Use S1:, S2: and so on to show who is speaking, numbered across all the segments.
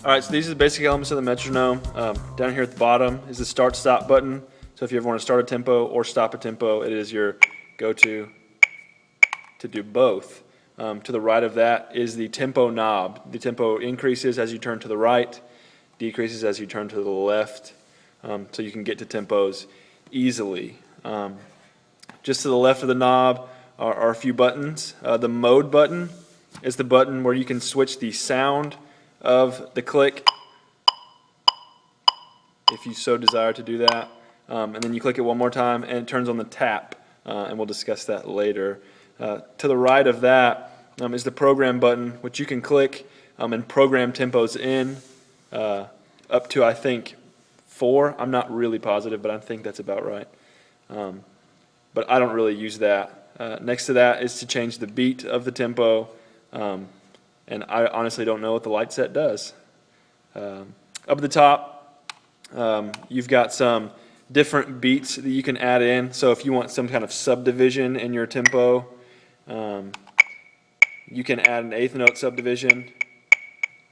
S1: All right, so these are the basic elements of the metronome. Down here at the bottom is the start-stop button. So if you ever want to start a tempo or stop a tempo, it is your go-to to do both. To the right of that is the tempo knob. The tempo increases as you turn to the right, decreases as you turn to the left, so you can get to tempos easily. Just to the left of the knob are a few buttons. The mode button is the button where you can switch the sound of the click if you so desire to do that. And then you click it one more time and it turns on the tap, and we'll discuss that later. To the right of that is the program button, which you can click and program tempos in up to, I think, 4. I'm not really positive, but I think that's about right. But I don't really use that. Next to that is to change the beat of the tempo, and I honestly don't know what the light set does. Up at the top, you've got some different beats that you can add in. So if you want some kind of subdivision in your tempo, you can add an 1/8 note subdivision.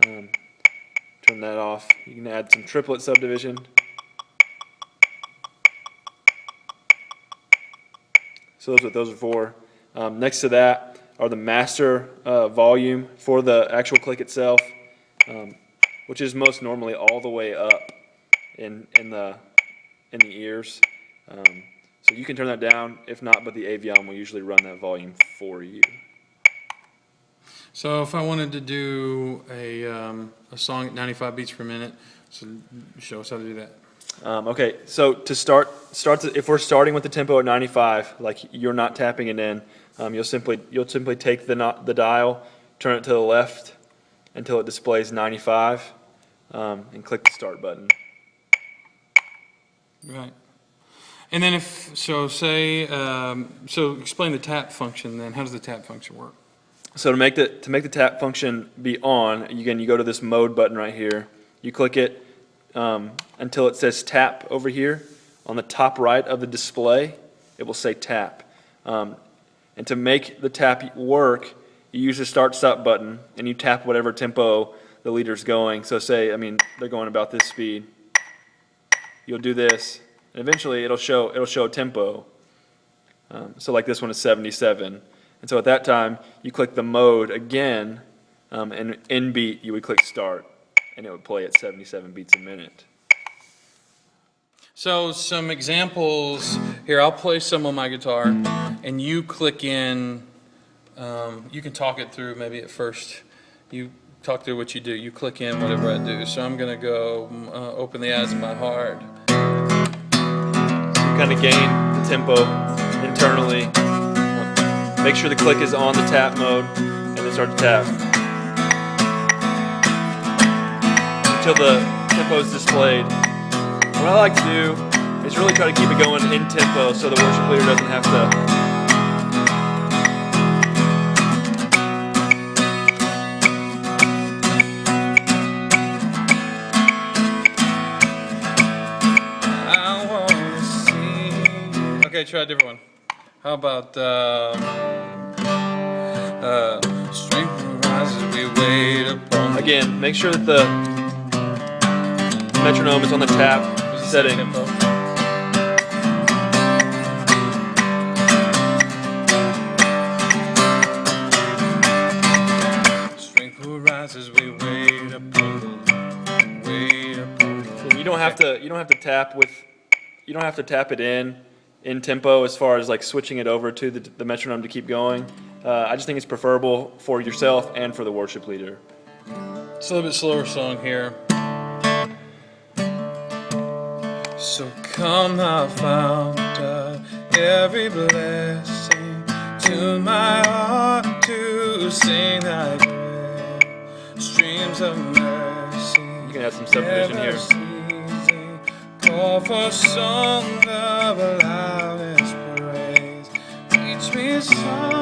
S1: Turn that off. You can add some triplet subdivision. So that's what those are for. Next to that are the master volume for the actual click itself, which is most normally all the way up in the ears. So you can turn that down. If not, but the Avion will usually run that volume for you.
S2: So if I wanted to do a song at 95 beats per minute, so show us how to do that.
S1: Okay, so to start if we're starting with the tempo at 95, like you're not tapping it in, you'll simply take the dial, turn it to the left until it displays 95, and click the start button.
S2: Right. And then so explain the tap function then. How does the tap function work?
S1: So to make the tap function be on, again, you go to this mode button right here. You click it until it says tap over here. On the top right of the display, it will say tap. And to make the tap work, you use the start-stop button and you tap whatever tempo the leader's going. So say, they're going about this speed. You'll do this, and eventually it'll show a tempo. So like this one is 77. And so at that time, you click the mode again, and in beat, you would click start, and it would play at 77 beats a minute.
S2: So some examples here. I'll play some on my guitar, and you click in. You can talk it through maybe at first. You talk through what you do. You click in whatever I do. So I'm going to go open the eyes of my heart.
S1: So you kind of gain the tempo internally. Make sure the click is on the tap mode, and then start to tap until the tempo is displayed. What I like to do is really try to keep it going in tempo so the worship leader doesn't have to
S2: Okay, try a different one. How about strength rises, we wait upon.
S1: Again, make sure that the metronome is on the tap setting.
S2: Strength rises, we wait upon.
S1: You don't have to tap with. You don't have to tap it in tempo as far as like switching it over to the metronome to keep going. I just think it's preferable for yourself and for the worship leader.
S2: It's a little bit slower song here. So come thou fount of every blessing, to my heart to sing thy praise, streams of mercy.
S1: You can add some subdivision here.
S2: Call for song of loudest praise. Teach me song